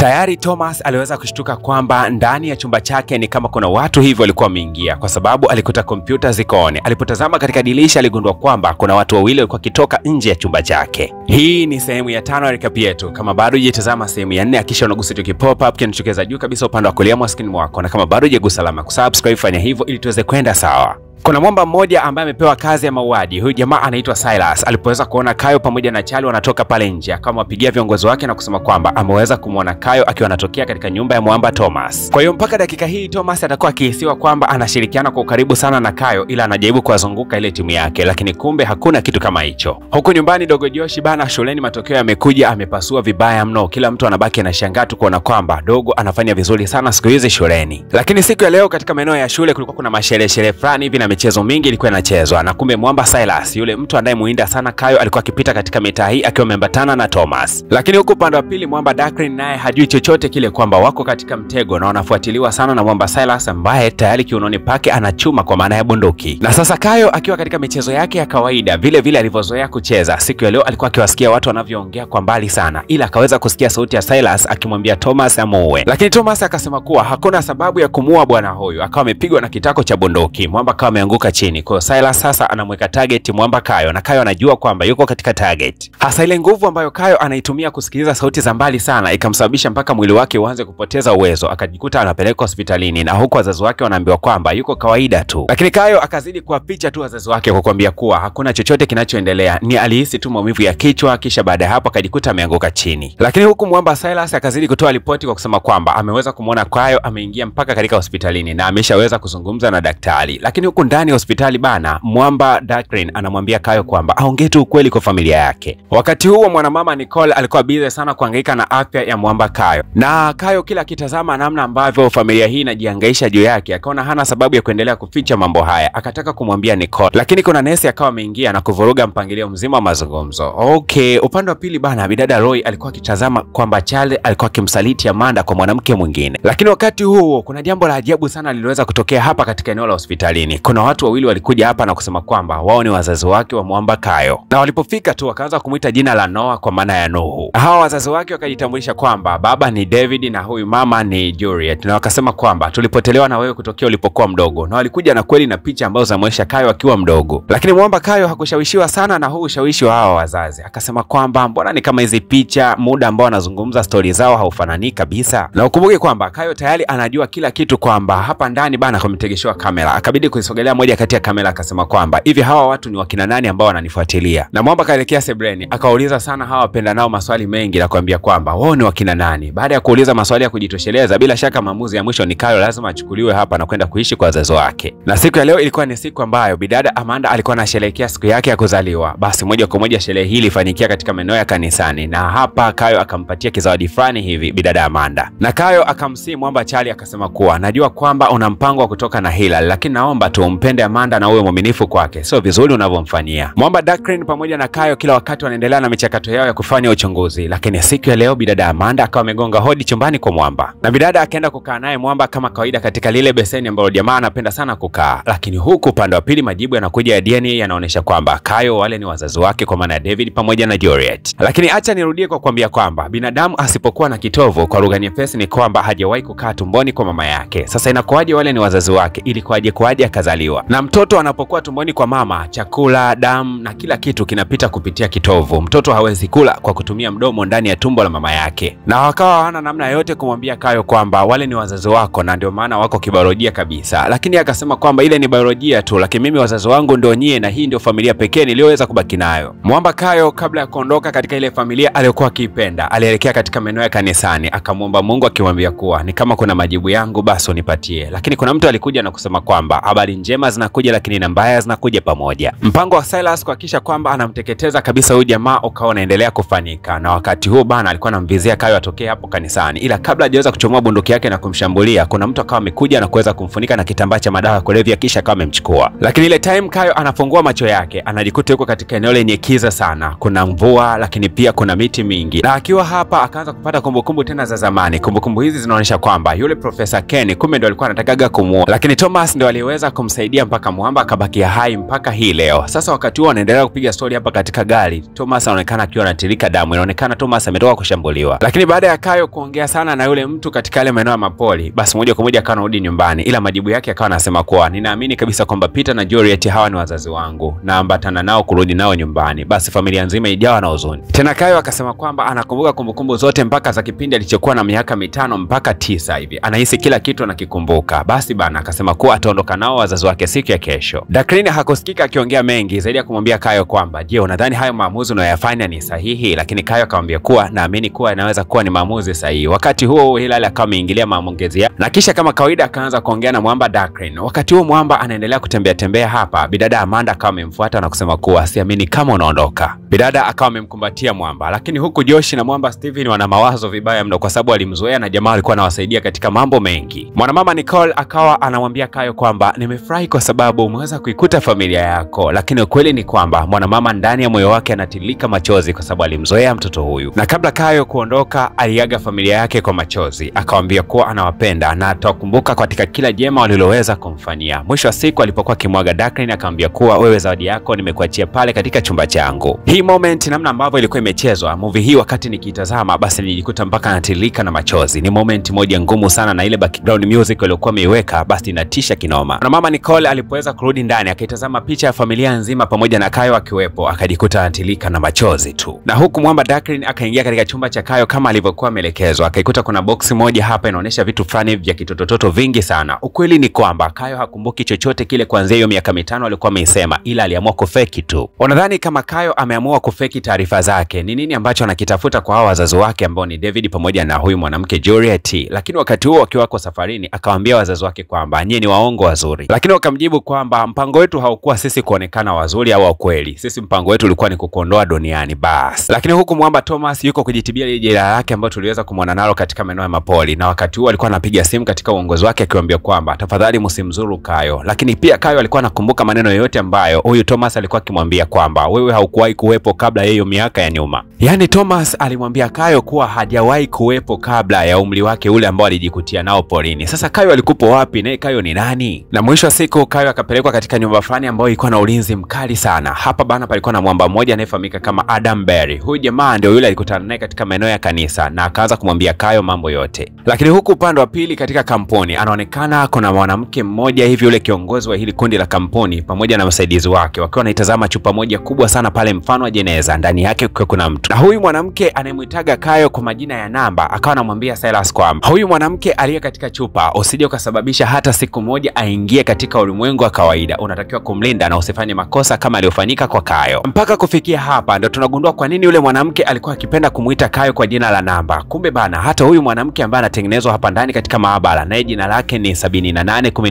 Tayari Thomas aliweza kushtuka kwamba ndani ya chumba chake ni kama kuna watu hivyo walikuwa wameingia, kwa sababu alikuta kompyuta ziko on. Alipotazama katika dirisha aligundua kwamba kuna watu wawili walikuwa kitoka nje ya chumba chake. Hii ni sehemu ya 5 ya recap yetu. Kama bado hujatazama sehemu ya 4, hakikisha unagusa tu pop up kinachotokeza juu kabisa upande wa kulia mwa screen mwako, na kama bado hujagusa alama kusubscribe, fanya hivyo ili tuweze kwenda sawa. Kuna mwamba mmoja ambaye amepewa kazi ya mauaji. Huyu jamaa anaitwa Silas. Alipoweza kuona Kayo pamoja na Charlie wanatoka pale nje, akamwapigia viongozi wake na kusema kwamba ameweza kumuona Kayo akiwa anatokea katika nyumba ya mwamba Thomas. Kwa hiyo mpaka dakika hii Thomas atakuwa akihisiwa kwamba anashirikiana kwa ukaribu sana na Kayo, ila anajaribu kuwazunguka ile timu yake, lakini kumbe hakuna kitu kama hicho. Huko nyumbani dogo Josh bana, shuleni matokeo yamekuja, amepasua vibaya mno. Kila mtu anabaki anashangaa tu kuona kwamba dogo anafanya vizuri sana siku hizi shuleni. Lakini siku ya leo katika maeneo ya shule kulikuwa kuna masherehe fulani hivi na michezo mingi ilikuwa inachezwa, na kumbe mwamba Silas, yule mtu anayemuinda sana Kayo, alikuwa akipita katika mitaa hii akiwa ameambatana na Thomas. Lakini huko upande wa pili mwamba Dakrin naye hajui chochote kile kwamba wako katika mtego na wanafuatiliwa sana na mwamba Silas ambaye tayari kiunoni pake anachuma kwa maana ya bunduki. Na sasa Kayo akiwa katika michezo yake ya kawaida vile vile alivyozoea kucheza, siku ya leo alikuwa akiwasikia watu wanavyoongea kwa mbali sana, ila akaweza kusikia sauti ya Silas akimwambia Thomas amuue. Lakini Thomas akasema kuwa hakuna sababu ya kumuua bwana huyu, akawa amepigwa na kitako cha bunduki. Mwamba akawa ameanguka chini. Kwa Silas sasa anamweka target mwamba Kayo, na Kayo anajua kwamba yuko katika target. Hasa ile nguvu ambayo Kayo anaitumia kusikiliza sauti za mbali sana ikamsababisha mpaka mwili wake uanze kupoteza uwezo, akajikuta anapelekwa hospitalini, na huko wazazi wake wanaambiwa kwamba yuko kawaida tu. Lakini Kayo akazidi kuwapicha tu wazazi wake kwa kuambia kuwa hakuna chochote kinachoendelea, ni alihisi tu maumivu ya kichwa, kisha baada ya hapo akajikuta ameanguka chini. Lakini huku mwamba Silas akazidi kutoa ripoti kwa kusema kwamba ameweza kumuona Kayo ameingia mpaka katika hospitalini na ameshaweza kuzungumza na daktari. Lakini huku ndani hospitali bana, mwamba Dakrin anamwambia Kayo kwamba aongee tu ukweli kwa familia yake. Wakati huo mwanamama Nicole alikuwa busy sana kuhangaika na afya ya mwamba Kayo, na Kayo kila kitazama namna ambavyo familia hii inajihangaisha juu yake, akaona hana sababu ya kuendelea kuficha mambo haya, akataka kumwambia Nicole. Lakini kuna nesi akawa ameingia na kuvuruga mpangilio mzima wa mazungumzo. Okay, upande wa pili bana, bidada Roy alikuwa akitazama kwamba Charlie alikuwa akimsaliti Amanda kwa mwanamke mwingine. Lakini wakati huo kuna jambo la ajabu sana liliweza kutokea hapa katika eneo la hospitalini. Kuna watu wawili walikuja hapa na kusema kwamba wao ni wazazi wake wa mwamba Kayo, na walipofika tu wakaanza kumuita jina la Noah kwa maana ya Nuhu. Hawa wazazi wake wakajitambulisha kwamba baba ni David na huyu mama ni Juliet, na wakasema kwamba tulipotelewa na wewe kutokea ulipokuwa mdogo, na walikuja na kweli na picha ambazo zinamuonyesha Kayo akiwa mdogo. Lakini mwamba Kayo hakushawishiwa sana na huu ushawishi wa hawa wazazi, akasema kwamba mbona ni kama hizi picha muda ambao wanazungumza stori zao haufanani kabisa. Na ukumbuke kwamba Kayo tayari anajua kila kitu, kwamba hapa ndani bana kumetegeshewa kamera. Akabidi kuisogelea moja kati ya kamera akasema kwamba hivi hawa watu ni wakina nani ambao wananifuatilia. Na mwamba kaelekea sebreni akauliza sana hawa wapenda nao maswali mengi na kuambia kwamba wao ni wakina nani. Baada ya kuuliza maswali ya kujitosheleza, bila shaka maamuzi ya mwisho ni Kayo lazima achukuliwe hapa na kwenda kuishi kwa wazazi wake. Na siku ya leo ilikuwa ni siku ambayo bidada Amanda alikuwa anasherehekea siku yake ya kuzaliwa. Basi moja kwa moja sherehe hii ilifanikia katika maeneo ya kanisani, na hapa Kayo akampatia kizawadi fulani hivi bidada Amanda. Na Kayo akamsii mwamba Charlie akasema kuwa najua kwamba una mpango wa kutoka na Hilal, lakini naomba tu umpende Amanda na uwe mwaminifu kwake, sio vizuri unavyomfanyia. Mwamba Dakrin pamoja na Kayo kila wakati wanaendelea na michakato yao ya kufanya uchunguzi, lakini siku ya leo bidada Amanda akawa amegonga hodi chumbani kwa mwamba, na bidada akaenda kukaa naye mwamba kama kawaida katika lile beseni ambalo jamaa anapenda sana kukaa. Lakini huku upande wa pili majibu yanakuja ya DNA yanaonyesha kwamba Kayo wale ni wazazi wake kwa maana ya David pamoja na Juliet. Lakini acha nirudie kwa kuambia kwamba binadamu asipokuwa na kitovu, kwa lugha nyepesi ni kwamba hajawahi kukaa tumboni kwa mama yake. Sasa inakuwaje wale ni wazazi wake? Ili kwaje akazaliwa? Na mtoto anapokuwa tumboni kwa mama, chakula, damu na kila kitu kinapita kupitia kitovu. Mtoto hawezi kula kwa kutumia mdomo ndani ya tumbo la mama yake. Na wakawa hawana namna yote kumwambia Kayo kwamba wale ni wazazi wako na ndio maana wako kibiolojia kabisa. Lakini akasema kwamba ile ni biolojia tu, lakini mimi wazazi wangu ndio nyie, na hii ndio familia pekee niliyoweza kubaki nayo. Mwamba Kayo kabla ya kuondoka katika ile familia aliyokuwa akiipenda, alielekea katika maeneo ya kanisani, akamwomba Mungu akimwambia kuwa ni kama kuna majibu yangu basi unipatie. Lakini kuna mtu alikuja na kusema kwamba habari njema zinakuja lakini na mbaya zinakuja pamoja. Mpango wa Silas kuhakikisha kwamba anamteketeza kabisa huyu jamaa ukawa unaendelea kufanyika, na wakati huo bana alikuwa anamvizia Kayo atokee hapo kanisani, ila kabla hajaweza kuchomoa bunduki yake na kumshambulia, kuna mtu akawa amekuja na kuweza kumfunika na kitambaa cha madawa ya kulevya kisha akawa amemchukua. Lakini ile time Kayo anafungua macho yake anajikuta yuko katika eneo lenye kiza sana, kuna mvua lakini pia kuna miti mingi, na akiwa hapa akaanza kupata kumbukumbu tena za zamani. Kumbukumbu hizi zinaonyesha kwamba yule Profesa Ken kumbe ndio alikuwa anatakaga kumuoa, lakini Thomas ndio aliweza kumsaidia ilisaidia mpaka Mwamba akabakia hai mpaka hii leo. Sasa wakati huo wanaendelea kupiga story hapa katika gari, Thomas anaonekana akiwa anatirika damu. Inaonekana Thomas ametoka kushambuliwa. Lakini baada ya Kayo kuongea sana na yule mtu katika yale maeneo ya mapoli, basi moja kwa moja akawa anarudi nyumbani, ila majibu yake akawa anasema kuwa ninaamini kabisa kwamba Peter na Juliet hawa ni wazazi wangu na ambatana nao kurudi nao nyumbani. Basi familia nzima ijawa na huzuni. Tena Kayo akasema kwamba anakumbuka kumbukumbu zote mpaka za kipindi alichokuwa na miaka 5 mpaka 9 hivi. Anahisi kila kitu anakikumbuka. Basi bana akasema kuwa ataondoka nao wazazi wake siku ya kesho. Daklin hakusikika akiongea mengi zaidi ya kumwambia Kayo kwamba, "Je, unadhani hayo maamuzi unayofanya ni sahihi?" Lakini Kayo akamwambia kuwa naamini kuwa inaweza kuwa ni maamuzi sahihi. Wakati huo Hilal akawa ameingilia maongezi yake na kisha kama kawaida akaanza kuongea na Mwamba Daklin. Wakati huo Mwamba anaendelea kutembea hapa, bidada Amanda akawa amemfuata na kusema kuwa siamini kama unaondoka. Bidada akawa amemkumbatia Mwamba, lakini huku Josh na Mwamba Steven wana mawazo vibaya mno kwa sababu alimzoea na jamaa alikuwa anawasaidia katika mambo mengi. Mwanamama Nicole akawa anamwambia Kayo kwamba nimefurahi kwa sababu umeweza kuikuta familia yako, lakini ukweli ni kwamba mwanamama ndani ya moyo wake anatilika machozi kwa sababu alimzoea mtoto huyu. Na kabla Kayo kuondoka aliaga familia yake kwa machozi, akawaambia kuwa anawapenda na atawakumbuka katika kila jema waliloweza kumfanyia. Mwisho wa siku alipokuwa kimwaga Daklin akamwambia kuwa wewe zawadi yako nimekuachia pale katika chumba changu. Hii moment namna ambavyo ilikuwa imechezwa movie hii, wakati nikitazama basi nilijikuta mpaka natilika na machozi. Ni moment moja ngumu sana na ile background music iliyokuwa imeiweka basi inatisha kinoma. Na mama Nicole alipoweza kurudi ndani akaitazama picha ya familia nzima pamoja na Kayo akiwepo, akajikuta anatilika na machozi tu. Na huku Mwamba Daklin akaingia katika chumba cha Kayo kama alivyokuwa ameelekezwa, akaikuta kuna boksi moja hapa inaonyesha vitu fulani vya kitototo vingi sana. Ukweli ni kwamba Kayo hakumbuki chochote kile kuanzia hiyo miaka 5 alikuwa ameisema, ila aliamua kufeki tu. Unadhani kama Kayo ameamua kufeki taarifa zake, ni nini ambacho anakitafuta kwa hao wazazi wake ambao ni David pamoja na huyu mwanamke Juliet? Lakini wakati huo wakiwa wako safarini akawaambia wazazi wake kwamba nyie ni waongo wazuri. Lakini wakamjibu kwamba mpango wetu haukuwa sisi kuonekana wazuri au kweli. Sisi mpango wetu ulikuwa ni kukuondoa duniani basi. Lakini huku Mwamba Thomas yuko kujitibia ile jeraha lake ambayo tuliweza kumwona nalo katika maeneo ya mapoli, na wakati huo alikuwa anapiga simu katika uongozi wake akiwaambia kwamba tafadhali msimzuru Kayo. Lakini pia Kayo alikuwa anakumbuka maneno yote ambayo huyu Thomas alikuwa akimwambia kwamba wewe haukuwahi kuwepo kabla ya hiyo miaka ya nyuma. Yaani Thomas alimwambia Kayo kuwa hajawahi kuwepo kabla ya umri wake ule ambao alijikutia nao polini. Sasa Kayo alikupo wapi? Naye Kayo ni nani? Na mwisho wa siku Kayo akapelekwa katika nyumba fulani ambayo ilikuwa na ulinzi mkali sana. Hapa bana palikuwa na mwamba mmoja anayefahamika kama Adam Berry. Huyu jamaa ndio yule alikutana naye katika maeneo ya kanisa na akaanza kumwambia Kayo mambo yote. Lakini huku upande wa pili katika kampuni anaonekana kuna mwanamke mmoja hivi, yule kiongozi wa hili kundi la kampuni pamoja na msaidizi wake wakiwa wanaitazama chupa moja kubwa sana pale mfano wa jeneza, ndani yake kuna mtu. Na huyu mwanamke anayemwitaga Kayo kwa majina ya namba akawa anamwambia Silas kwamba huyu mwanamke aliye katika chupa usije ukasababisha hata siku moja aingie katika ulimwengu wa kawaida, unatakiwa kumlinda na usifanye makosa kama aliyofanyika kwa Kayo. Mpaka kufikia hapa ndo tunagundua kwa nini yule mwanamke alikuwa akipenda kumuita Kayo kwa jina la namba. Kumbe bana hata huyu mwanamke ambaye anatengenezwa hapa ndani katika maabara naye jina lake ni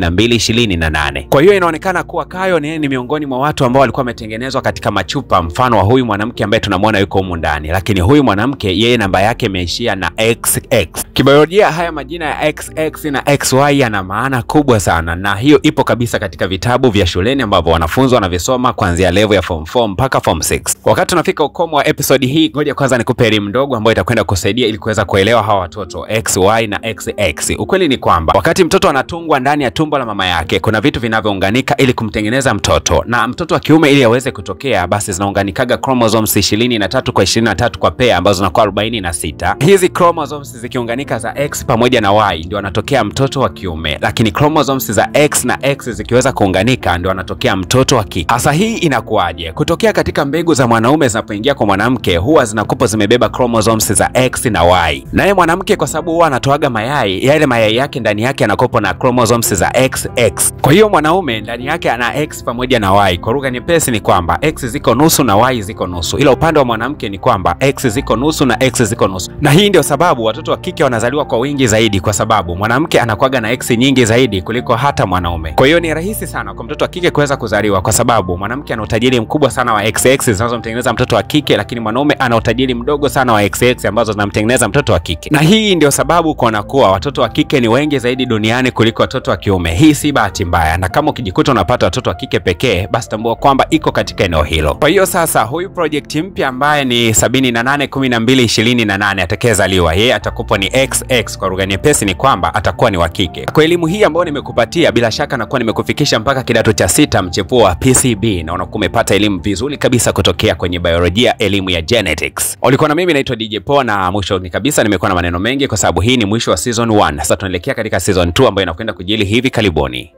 781228. Kwa hiyo inaonekana kuwa Kayo ni miongoni mwa watu ambao walikuwa wametengenezwa katika machupa mfano wa huyu mwanamke ambaye tunamwona yuko humu ndani. Lakini huyu mwanamke yeye namba yake imeishia na XX. Kibiolojia haya majina ya XX na XY yana maana kubwa sana, na hiyo ipo kabisa katika vitabu vya shuleni ambavyo wanafunzi wanavisoma kuanzia level ya form 4 mpaka form 6. Wakati tunafika ukomo wa episode hii, ngoja kwanza nikupe elimu ndogo ambayo itakwenda kusaidia ili kuweza kuelewa hawa watoto XY na XX. Ukweli ni kwamba wakati mtoto anatungwa ndani ya tumbo la mama yake kuna vitu vinavyounganika ili kumtengeneza mtoto, na mtoto wa kiume ili aweze kutokea basi zinaunganikaga chromosomes 23 kwa 23 kwa pair ambazo zinakuwa 46. Hizi chromosomes zikiunganika za X pamoja na Y ndio anatokea mtoto wa kiume, lakini chromosomes za X na X zikiweza kuunganika ndio anatokea mtoto wa kike. Hasa hii inakuaje? Kutokea katika mbegu za mwanaume zinapoingia kwa mwanamke huwa zinakupa zimebeba chromosomes za X na Y. Naye mwanamke kwa sababu huwa anatoaga mayai, yale mayai yake ndani yake anakopo na chromosomes za XX. Kwa hiyo mwanaume ndani yake ana X pamoja na Y. Kwa lugha nyepesi ni kwamba X ziko nusu na Y ziko nusu. Ila upande wa mwanamke ni kwamba X ziko nusu na X ziko nusu. Na hii ndio sababu watoto wa kike wanazaliwa kwa wingi zaidi, kwa sababu mwanamke anakuaga na X nyingi zaidi kuliko hata mwanaume. Kwa hiyo ni rahisi sana kwa mtoto wa kike kuweza kuzaliwa kwa sababu mwanamke ana utajiri mkubwa sana wa XX zinazomtengeneza mtoto wa kike, lakini mwanaume ana utajiri mdogo sana wa XX ambazo zinamtengeneza mtoto wa kike. Na hii ndio sababu kuona kuwa watoto wa kike ni wengi zaidi duniani kuliko watoto wa kiume. Hii si bahati mbaya, na kama ukijikuta unapata watoto wa kike pekee basi tambua kwamba iko katika eneo hilo. Kwa hiyo sasa huyu project mpya ambaye ni 781228 atakayezaliwa yeye atakupa ni XX. Kwa lugha nyepesi ni kwamba atakuwa ni wa kike. Kwa elimu hii ambayo nimekupatia bila shaka nakuwa nimekufikisha mpaka kidato cha 6 mchepuo wa PCB na unakuwa umepata elimu vizuri kabisa kutokea kwenye biolojia, elimu ya genetics. Ulikuwa na mimi naitwa DJ Paul, na mwisho ni kabisa nimekuwa na maneno mengi kwa sababu hii ni mwisho wa season 1. Sasa tunaelekea katika season 2 ambayo inakwenda kujili hivi karibuni.